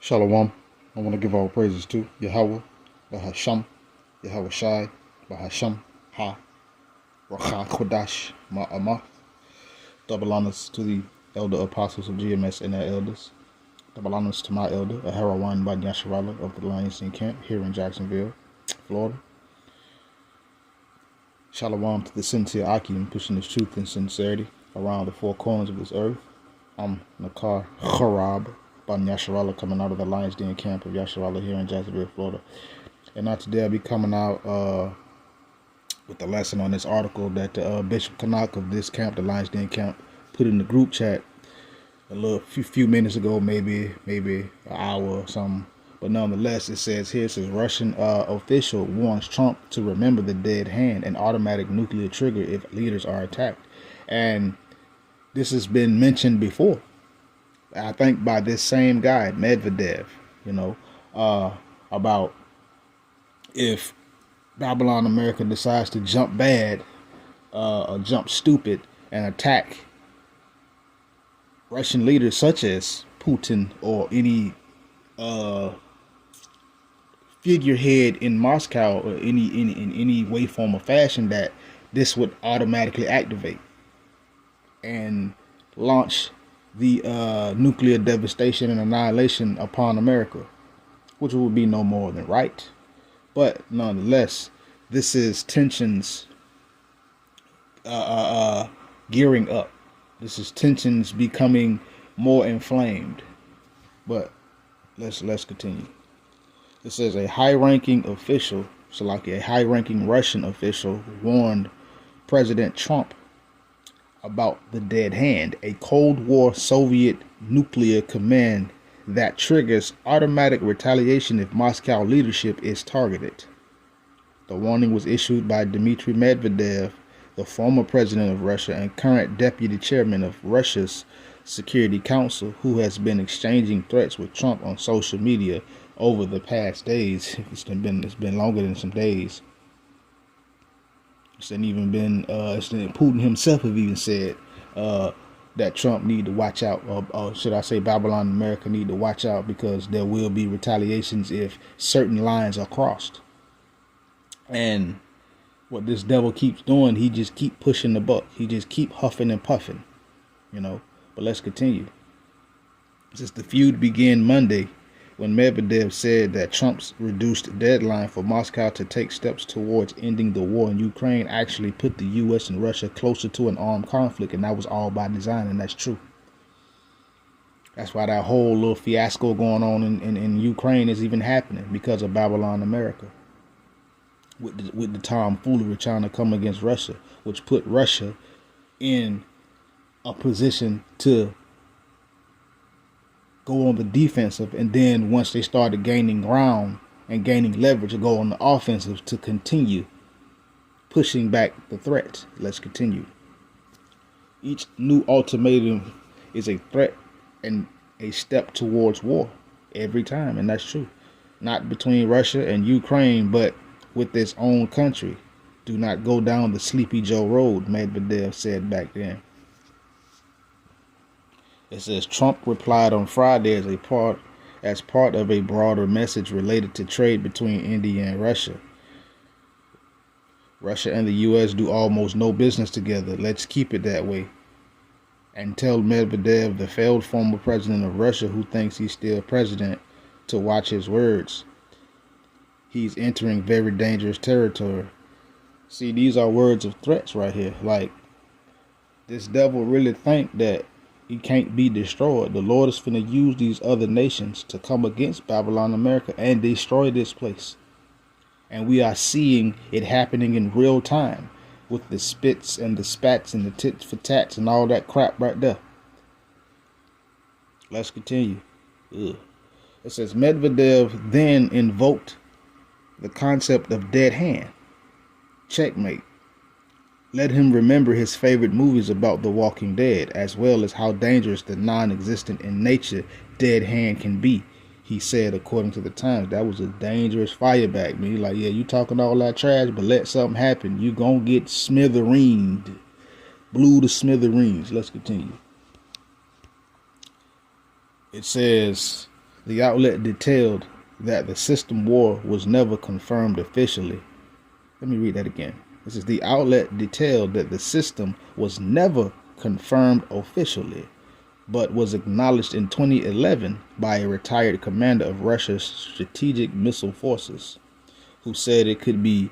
Shalom. I want to give all praises to Yahweh, Bahasham, Yahweh Shai, Bahasham, Ha, Racha Kodash, Ma'amah. Double honors to the elder apostles of GMS and their elders. Double honors to my elder, Aharawan Bad Yasharala of the Lions Den Camp here in Jacksonville, Florida. Shalom to the sincere Akim pushing his truth and sincerity around the four corners of this earth. I'm Nakar Harab Ban Yasharala coming out of the Lions Den Camp of Yasharala here in Jacksonville, Florida. And now today I'll be coming out with a lesson on this article that Bishop Kanak of this camp, the Lions Den Camp, put in the group chat a few minutes ago, maybe an hour or something. But nonetheless, it says Russian official warns Trump to remember the dead hand and automatic nuclear trigger if leaders are attacked. And this has been mentioned before, I think, by this same guy, Medvedev, about if Babylon America decides to jump bad or jump stupid and attack Russian leaders such as Putin or any figurehead in Moscow or in any way, form, or fashion, that this would automatically activate and launch the nuclear devastation and annihilation upon America, which would be no more than right. But nonetheless, this is tensions gearing up. This is tensions becoming more inflamed. But let's continue. It says a high-ranking official, a high-ranking Russian official, warned President Trump about the dead hand, a Cold War Soviet nuclear command that triggers automatic retaliation if Moscow leadership is targeted. The warning was issued by Dmitry Medvedev, the former president of Russia and current deputy chairman of Russia's Security Council, who has been exchanging threats with Trump on social media over the past days. It's been longer than some days. Putin himself have even said that Trump need to watch out, or should I say Babylon America need to watch out, because there will be retaliations if certain lines are crossed. And what this devil keeps doing, he just keep pushing the buck. He just keep huffing and puffing, But let's continue. Since the feud began Monday, when Medvedev said that Trump's reduced deadline for Moscow to take steps towards ending the war in Ukraine actually put the U.S. and Russia closer to an armed conflict, and that was all by design, and that's true. That's why that whole little fiasco going on in Ukraine is even happening, because of Babylon America. With the tomfoolery trying to come against Russia, which put Russia in a position to go on the defensive, and then once they started gaining ground and gaining leverage, to go on the offensive to continue pushing back the threat. Let's continue. Each new ultimatum is a threat and a step towards war every time, and that's true. Not between Russia and Ukraine, but with its own country. Do not go down the Sleepy Joe road, Medvedev said back then. It says Trump replied on Friday as part of a broader message related to trade between India and Russia. Russia and the U.S. do almost no business together. Let's keep it that way. And tell Medvedev, the failed former president of Russia who thinks he's still president, to watch his words. He's entering very dangerous territory. See, these are words of threats right here. Like, this devil really think that he can't be destroyed. The Lord is finna use these other nations to come against Babylon America and destroy this place. And we are seeing it happening in real time with the spits and the spats and the tits for tats and all that crap right there. Let's continue. It says Medvedev then invoked the concept of dead hand. Checkmate. Let him remember his favorite movies about the Walking Dead, as well as how dangerous the non-existent in nature dead hand can be, he said, according to the Times. That was a dangerous fireback, man. Like, yeah, you talking all that trash, but let something happen, you gonna get smithereened. Blew to smithereens. Let's continue. It says The outlet detailed that the system war was never confirmed officially. Let me read that again. This is the outlet detailed that the system was never confirmed officially, but was acknowledged in 2011 by a retired commander of Russia's strategic missile forces, who said it could be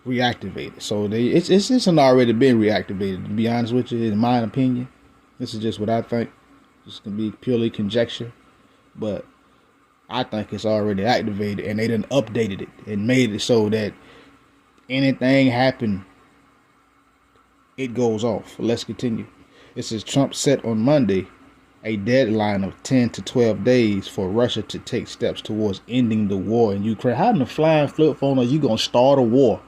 reactivated. So it's already been reactivated. To be honest with you, in my opinion, this is just what I think. This can be purely conjecture, but I think it's already activated, and they done updated it and made it so that anything happen, it goes off. Let's continue. It says Trump set on Monday a deadline of 10 to 12 days for Russia to take steps towards ending the war in Ukraine. How in the flying flip phone are you going to start a war?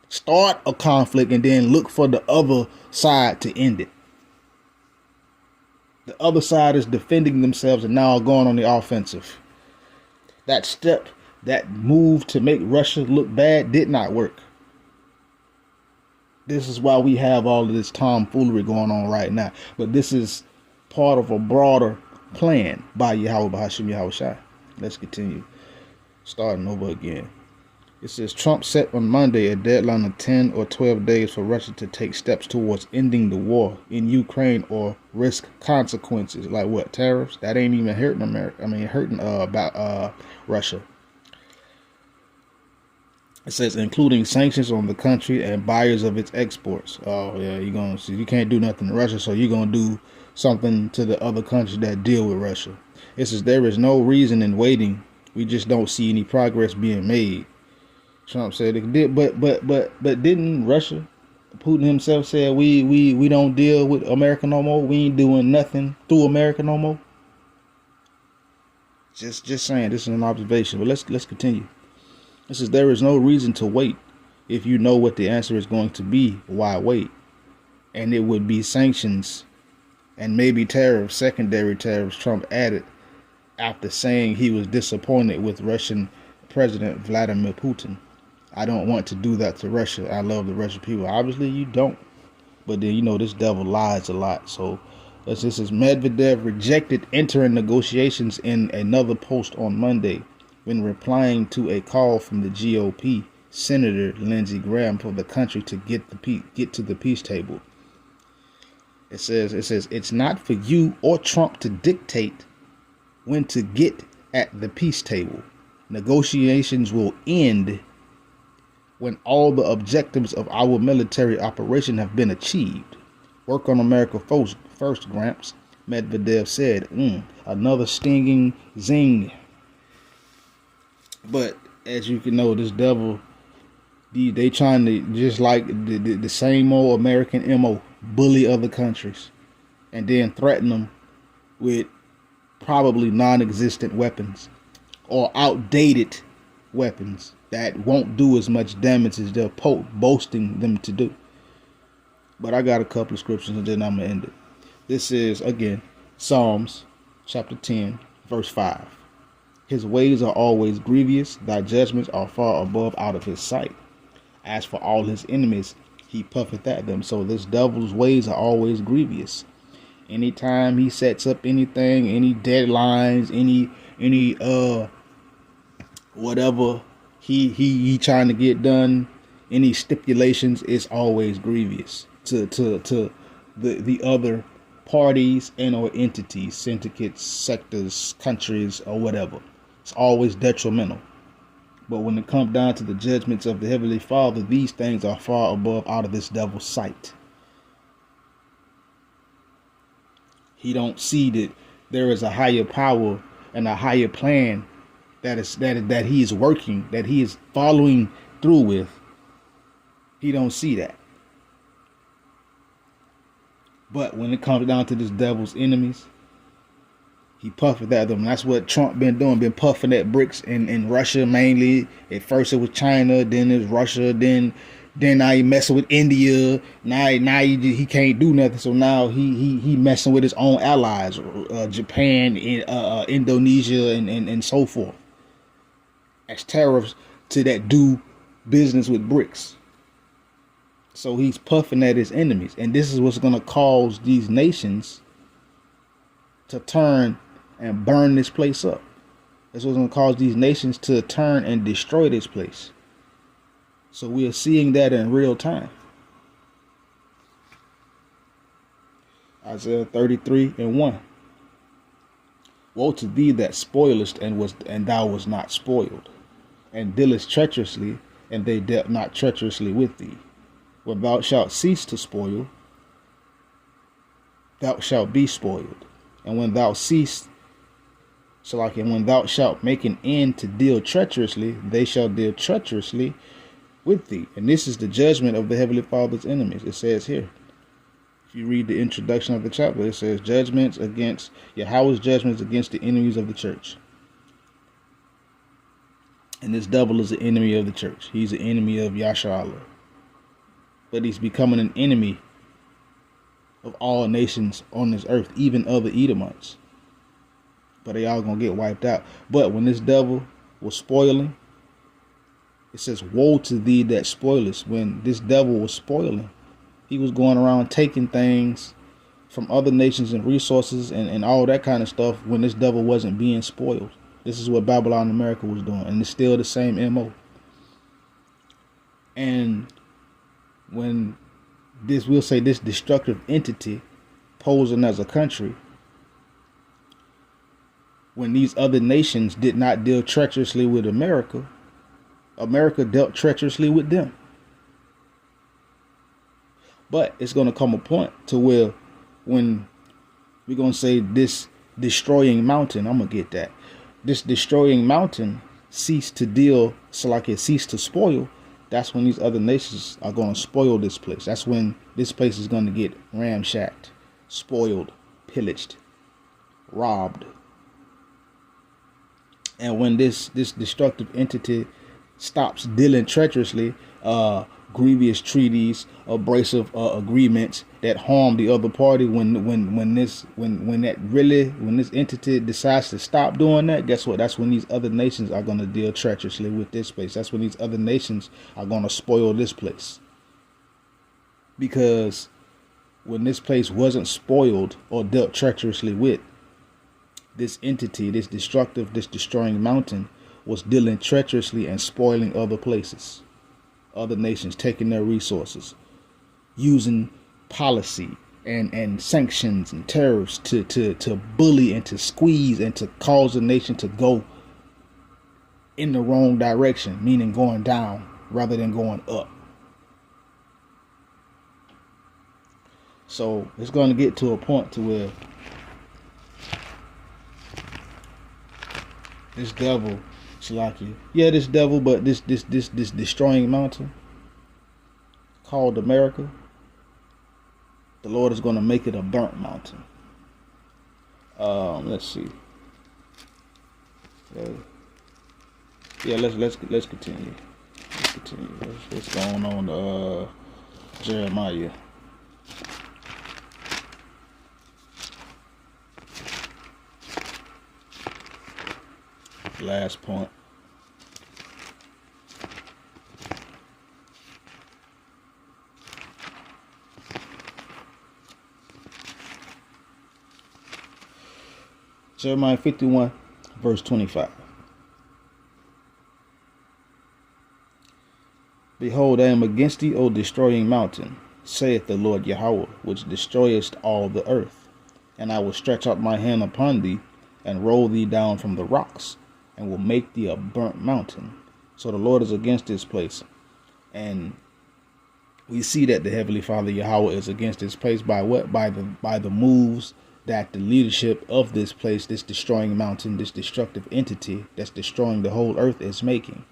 Start a conflict and then look for the other side to end it. The other side is defending themselves and now going on the offensive. That step, that move to make Russia look bad did not work. This is why we have all of this tomfoolery going on right now. But this is part of a broader plan by Yahweh Bahashim Yahushai. Let's continue. Starting over again. It says Trump set on Monday a deadline of 10 or 12 days for Russia to take steps towards ending the war in Ukraine or risk consequences. Like what? Tariffs? That ain't even hurting America. I mean, hurting about Russia. It says including sanctions on the country and buyers of its exports. Oh yeah, you can't do nothing to Russia, so you're gonna do something to the other countries that deal with Russia. It says there is no reason in waiting. We just don't see any progress being made. Trump said it did, but didn't Russia, Putin himself said we don't deal with America no more. We ain't doing nothing through America no more. Just saying, this is an observation. But let's continue. It says there is no reason to wait. If you know what the answer is going to be, why wait? And it would be sanctions and maybe tariffs, secondary tariffs, Trump added after saying he was disappointed with Russian President Vladimir Putin. I don't want to do that to Russia. I love the Russian people. Obviously you don't. But then, this devil lies a lot. So this is Medvedev rejected entering negotiations in another post on Monday when replying to a call from the GOP Senator Lindsey Graham for the country to get to the peace table. It says it's not for you or Trump to dictate when to get at the peace table. Negotiations will end when all the objectives of our military operation have been achieved. Work on America first, Gramps, Medvedev said. Another stinging zing. But as you can know, this devil, they trying to, just like the same old American MO, bully other countries and then threaten them with probably non-existent weapons or outdated weapons that won't do as much damage as they're boasting them to do. But I got a couple of scriptures and then I'm going to end it. This is, again, Psalms chapter 10, verse 5. His ways are always grievous. Thy judgments are far above out of his sight. As for all his enemies, he puffeth at them. So this devil's ways are always grievous. Anytime he sets up anything, any deadlines, any whatever he trying to get done, any stipulations, is always grievous to the other parties and or entities, syndicates, sectors, countries, or whatever. It's always detrimental. But when it comes down to the judgments of the Heavenly Father, these things are far above out of this devil's sight. He don't see that there is a higher power and a higher plan that he is working, that he is following through with. He don't see that. But when it comes down to this devil's enemies, he puffing at them. That's what Trump been doing, been puffing at BRICS in Russia mainly. At first it was China, then it's Russia, then now he messing with India. Now he can't do nothing. So now he messing with his own allies, Japan, Indonesia, and so forth. As tariffs to that do business with BRICS. So he's puffing at his enemies. And this is what's going to cause these nations to turn and burn this place up. That's what's going to cause these nations to turn and destroy this place. So we are seeing that in real time. Isaiah 33:1. Woe to thee that spoilest and thou was not spoiled, and dealest treacherously, and they dealt not treacherously with thee. When thou shalt cease to spoil, thou shalt be spoiled. And when thou cease, when thou shalt make an end to deal treacherously, they shall deal treacherously with thee. And this is the judgment of the Heavenly Father's enemies. It says here. If you read the introduction of the chapter, it says judgments against Yahweh's judgments against the enemies of the church. And this devil is the enemy of the church. He's an enemy of Yasharahla. But he's becoming an enemy of all nations on this earth, even other Edomites. But they all gonna get wiped out. But when this devil was spoiling, it says, woe to thee that spoilest. When this devil was spoiling, he was going around taking things from other nations and resources and all that kind of stuff when this devil wasn't being spoiled. This is what Babylon America was doing. And it's still the same MO. And when this destructive entity posing as a country, when these other nations did not deal treacherously with America, America dealt treacherously with them. But it's going to come a point to where when we're going to say this destroying mountain, I'm going to get that. This destroying mountain ceased to deal, ceased to spoil. That's when these other nations are going to spoil this place. That's when this place is going to get ramshacked, spoiled, pillaged, robbed. And when this destructive entity stops dealing treacherously, grievous treaties, abrasive agreements that harm the other party, when this entity decides to stop doing that, guess what? That's when these other nations are going to deal treacherously with this place. That's when these other nations are going to spoil this place. Because when this place wasn't spoiled or dealt treacherously with, this entity, this destroying mountain was dealing treacherously and spoiling other places. Other nations taking their resources, using policy and sanctions and tariffs to bully and to squeeze and to cause a nation to go in the wrong direction, meaning going down rather than going up. So it's going to get to a point to where this devil, this devil, but this destroying mountain called America, the Lord is going to make it a burnt mountain. Let's see. Let's continue. What's going on? Jeremiah. Last point. Jeremiah 51, verse 25. Behold, I am against thee, O destroying mountain, saith the Lord Yahweh, which destroyest all the earth. And I will stretch out my hand upon thee, and roll thee down from the rocks, and will make thee a burnt mountain. So the Lord is against this place. And we see that the Heavenly Father Yahweh is against this place by what? By the moves that the leadership of this place, this destroying mountain, this destructive entity that's destroying the whole earth is making.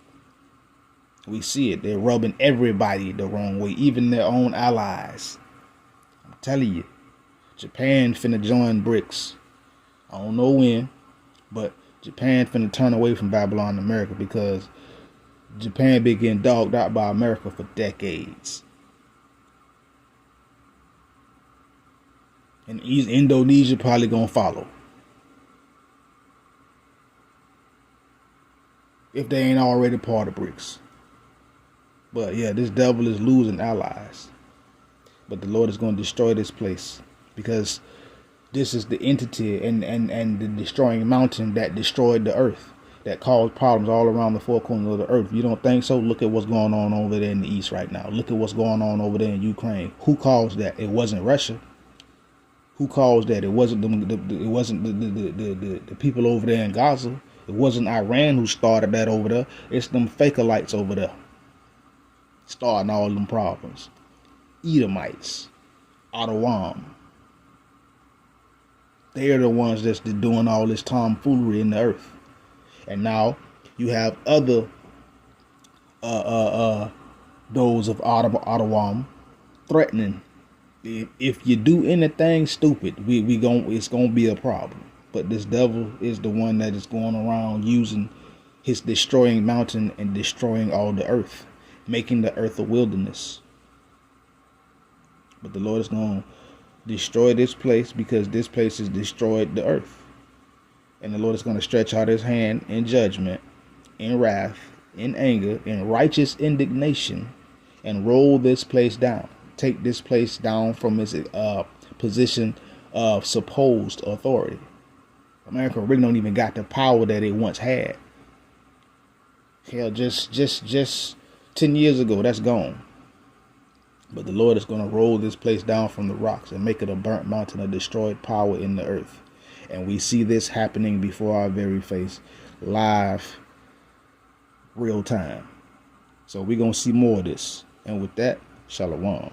We see it. They're rubbing everybody the wrong way, even their own allies. I'm telling you, Japan finna join BRICS. I don't know when, but Japan finna turn away from Babylon America because Japan been getting dogged out by America for decades. And Indonesia probably gonna follow. If they ain't already part of BRICS. But yeah, this devil is losing allies. But the Lord is going to destroy this place. Because this is the entity and the destroying mountain that destroyed the earth. that cause problems all around the four corners of the earth. If you don't think so, look at what's going on over there in the east right now. Look at what's going on over there in Ukraine. Who caused that? It wasn't Russia. Who caused that? It wasn't the people over there in Gaza. It wasn't Iran who started that over there. It's them Fakerites over there starting all them problems. Edomites, Adawam. They're the ones that's doing all this tomfoolery in the earth. And now you have other those of Adawam threatening. If you do anything stupid, it's gonna be a problem. But this devil is the one that is going around using his destroying mountain and destroying all the earth, making the earth a wilderness. But the Lord is going to destroy this place because this place has destroyed the earth. And the Lord is going to stretch out his hand in judgment, in wrath, in anger, in righteous indignation, and roll this place down. Take this place down from its position of supposed authority. America really don't even got the power that it once had. Hell, just 10 years ago, that's gone. But the Lord is going to roll this place down from the rocks and make it a burnt mountain of destroyed power in the earth. And we see this happening before our very face, live, real time. So we're going to see more of this. And with that, Shalom.